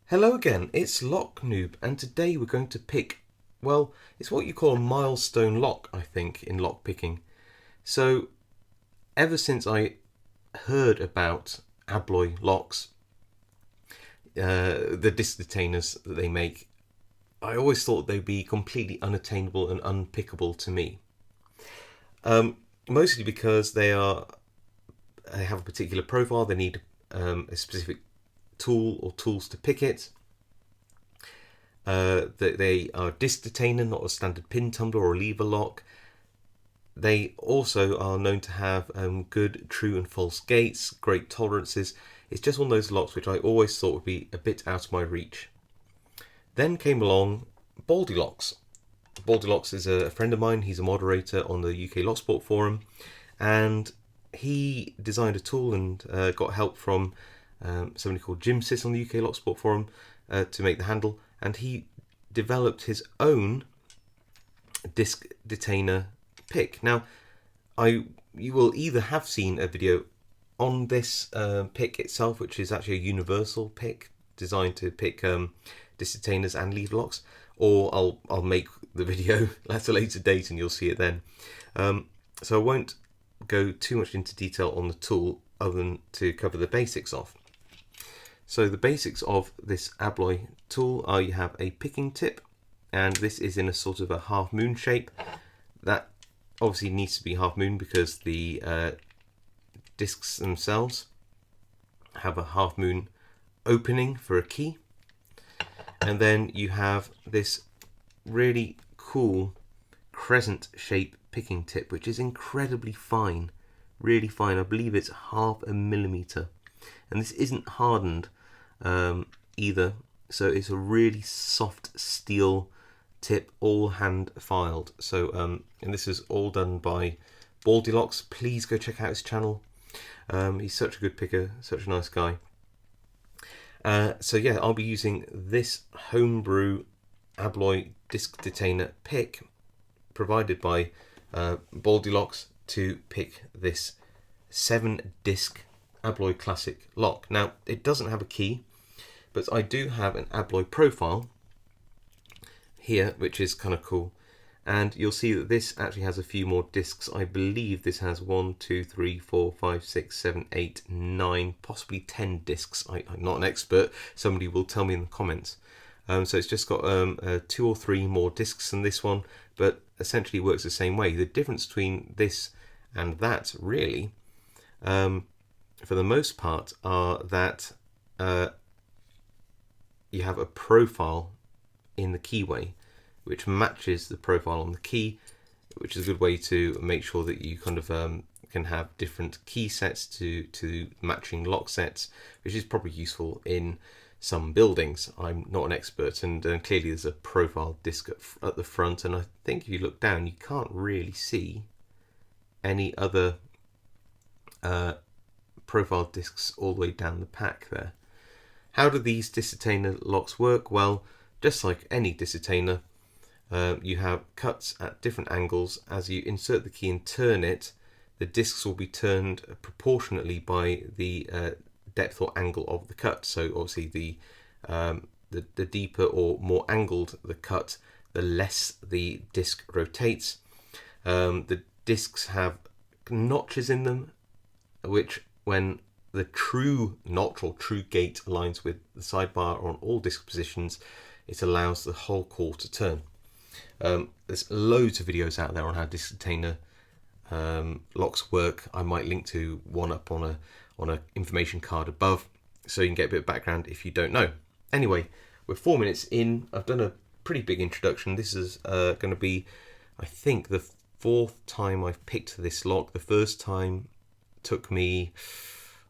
Hello again, it's Lock Noob, and today we're going to pick, well, it's what you call a milestone lock, I think, in lock picking. So, ever since I heard about Abloy locks, the disc detainers that they make, I always thought they'd be completely unattainable and unpickable to me. Mostly because they have a particular profile, they need a specific tool or tools to pick it. They are a disc detainer, not a standard pin tumbler or lever lock. They also are known to have good true and false gates, great tolerances. It's just one of those locks which I always thought would be a bit out of my reach. Then came along Baldy locks. Baldy locks is a friend of mine. He's a moderator on the UK Locksport forum, and he designed a tool and got help from somebody called Jim Sis on the UK Locksport forum to make the handle, and he developed his own disc detainer pick. Now, you will either have seen a video on this pick itself, which is actually a universal pick designed to pick disc detainers and lever locks, or I'll make the video at a later date and you'll see it then. So I won't go too much into detail on the tool other than to cover the basics of. So the basics of this Abloy tool are you have a picking tip, and this is in a sort of a half moon shape. That obviously needs to be half moon because the discs themselves have a half moon opening for a key. And then you have this really cool crescent shape picking tip, which is incredibly fine, really fine. I believe it's 0.5 millimeter, and this isn't hardened either, so it's a really soft steel tip, all hand filed. So and this is all done by Baldy Locks. Please go check out his channel. He's such a good picker, such a nice guy. So yeah, I'll be using this homebrew Abloy disc detainer pick provided by Baldy Locks to pick this 7-disc Abloy Classic lock. Now, it doesn't have a key, but I do have an Abloy profile here, which is kind of cool. And you'll see that this actually has a few more discs. I believe this has 1, 2, 3, 4, 5, 6, 7, 8, 9, possibly 10 discs. I'm not an expert. Somebody will tell me in the comments. So it's just got 2 or 3 more discs than this one, but essentially works the same way. The difference between this and that, really, for the most part, are that you have a profile in the keyway which matches the profile on the key, which is a good way to make sure that you kind of can have different key sets to matching lock sets, which is probably useful in some buildings. I'm not an expert, and clearly there's a profile disc at the front, and I think if you look down you can't really see any other profile discs all the way down the pack there. How do these disc detainer locks work? Well, just like any disc detainer, you have cuts at different angles. As you insert the key and turn it, the discs will be turned proportionately by the depth or angle of the cut. So obviously the deeper or more angled the cut, the less the disc rotates. The discs have notches in them, which when the true notch or true gate aligns with the sidebar on all disc positions, it allows the whole core to turn. There's loads of videos out there on how disc detainer locks work. I might link to one up on a information card above, so you can get a bit of background if you don't know. Anyway, we're 4 minutes in. I've done a pretty big introduction. This is going to be, I think, the 4th time I've picked this lock. The first time took me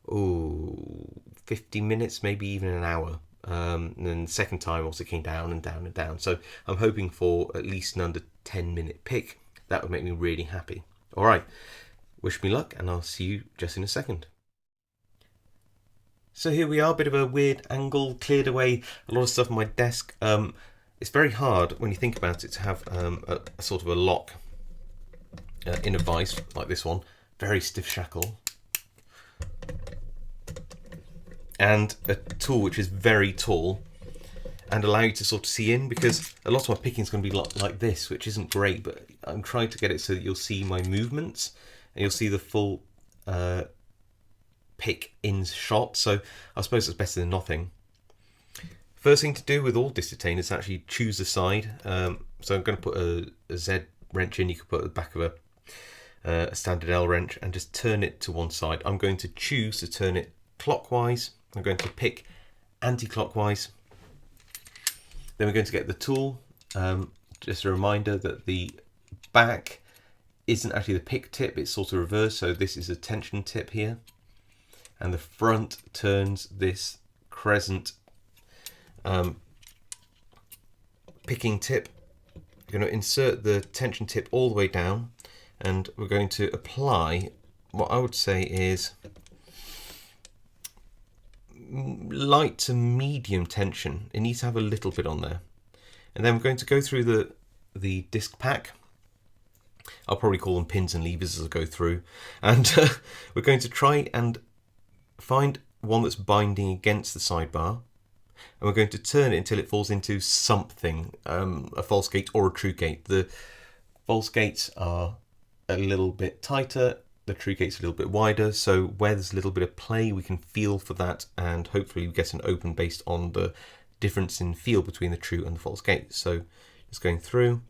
50 minutes, maybe even an hour. And then the second time also came down and down and down. So I'm hoping for at least an under 10-minute pick. That would make me really happy. All right, wish me luck, and I'll see you just in a second. So here we are, a bit of a weird angle, cleared away a lot of stuff on my desk. It's very hard when you think about it to have a sort of a lock in a vise like this one, very stiff shackle, and a tool which is very tall and allow you to sort of see in, because a lot of my picking is going to be like this, which isn't great, but I'm trying to get it so that you'll see my movements and you'll see the full pick in shot. So I suppose it's better than nothing. First thing to do with all disc detainers is actually choose the side. So I'm going to put a Z wrench in. You could put the back of a standard L wrench and just turn it to one side. I'm going to choose to turn it clockwise. I'm going to pick anti-clockwise. Then we're going to get the tool. Just a reminder that the back isn't actually the pick tip, it's sort of reversed. So this is a tension tip here. And the front turns this crescent picking tip. We're going to insert the tension tip all the way down, and we're going to apply what I would say is light to medium tension. It needs to have a little bit on there. And then we're going to go through the disc pack. I'll probably call them pins and levers as I go through. And we're going to try and find one that's binding against the sidebar. And we're going to turn it until it falls into something, a false gate or a true gate. The false gates are a little bit tighter, the true gate's a little bit wider, so where there's a little bit of play we can feel for that, and hopefully we get an open based on the difference in feel between the true and the false gate. So just going through,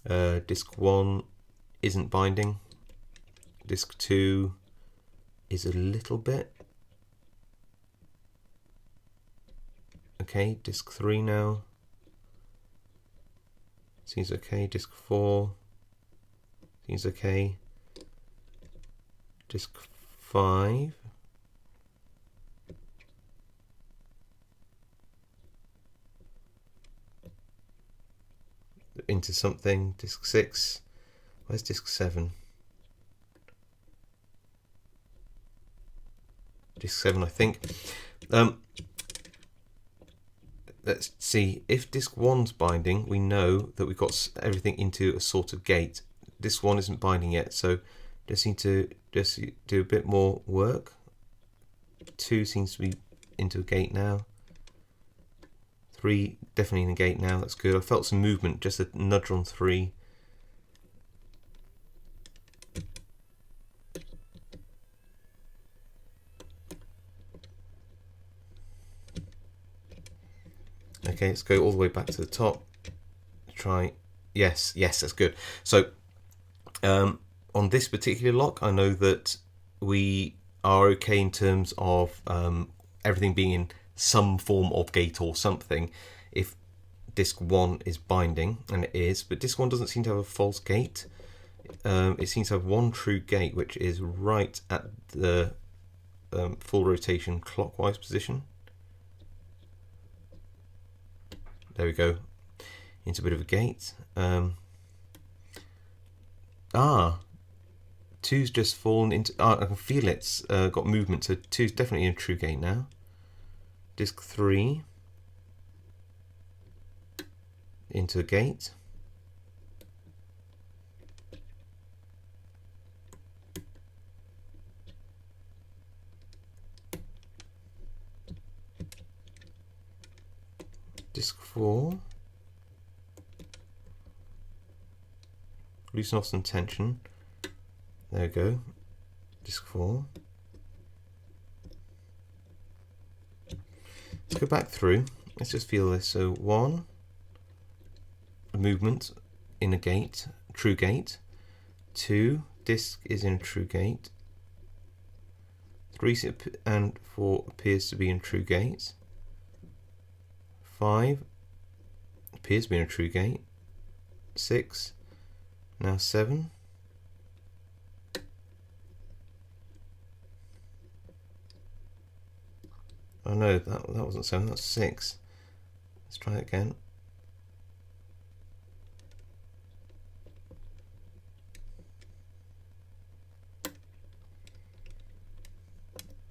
disc 1 isn't binding, disc 2 is a little bit, okay, disc 3 now seems okay, disc 4 seems okay, disc 5 into something, disc 6, where's disc 7? Disc 7 I think. Let's see, if disc 1's binding, we know that we've got everything into a sort of gate. Disc 1 isn't binding yet, so just need to just do a bit more work. 2 seems to be into a gate now. 3 definitely in a gate now, that's good. I felt some movement, just a nudge on 3. Okay, let's go all the way back to the top. Try, yes, that's good. So on this particular lock, I know that we are okay in terms of everything being in some form of gate or something. If disc 1 is binding, and it is, but disc 1 doesn't seem to have a false gate. It seems to have one true gate, which is right at the full rotation clockwise position. There we go, into a bit of a gate. 2's just fallen into, I can feel it's got movement, so 2's definitely in a true gate now. Disc 3 into a gate. Disc 4, loosen off some tension. There we go. Disc 4. Let's go back through. Let's just feel this. So 1, a movement in a gate, true gate. 2, disc is in a true gate. 3 and 4 appears to be in true gates. 5 appears to be in a true gate. 6, now 7. Oh no, that wasn't 7, that's 6. Let's try it again.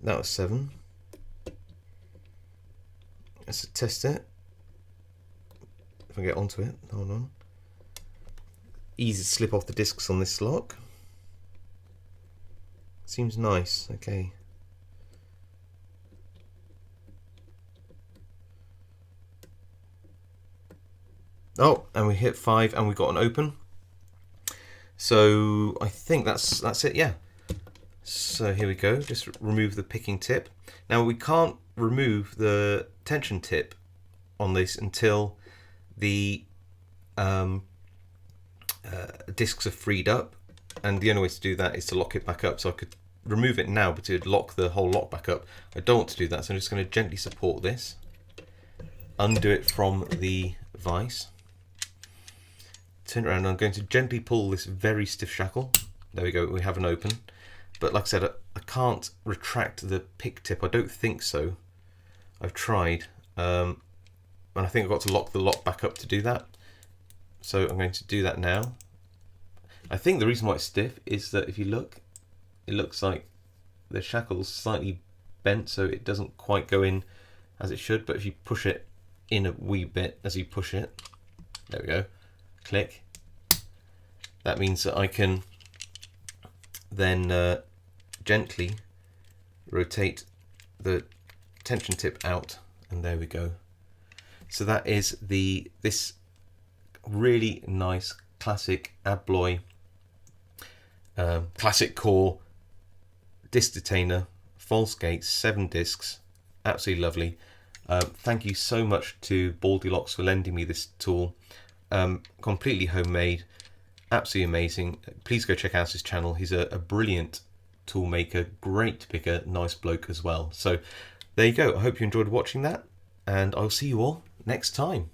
That was 7. Let's test it. If I get onto it, hold on. Easy to slip off the discs on this lock. Seems nice, okay. Oh, and we hit 5 and we got an open. So I think that's it, yeah. So here we go, just remove the picking tip. Now we can't remove the tension tip on this until the discs are freed up, and the only way to do that is to lock it back up. So I could remove it now, but it would lock the whole lock back up. I don't want to do that, so I'm just going to gently support this, undo it from the vise, turn it around, and I'm going to gently pull this very stiff shackle. There we go, we have an open. But like I said, I can't retract the pick tip. I don't think so. I've tried, and I think I've got to lock the lock back up to do that. So I'm going to do that now. I think the reason why it's stiff is that if you look, it looks like the shackle's slightly bent, so it doesn't quite go in as it should. But if you push it in a wee bit as you push it, there we go, click. That means that I can then gently rotate the tension tip out, and there we go. So that is this really nice classic Abloy classic core disc detainer, false gates, 7 discs, absolutely lovely. Thank you so much to Baldylocks for lending me this tool. Completely homemade, absolutely amazing. Please go check out his channel. He's a brilliant tool maker, great picker, nice bloke as well. So there you go. I hope you enjoyed watching that, and I'll see you all next time.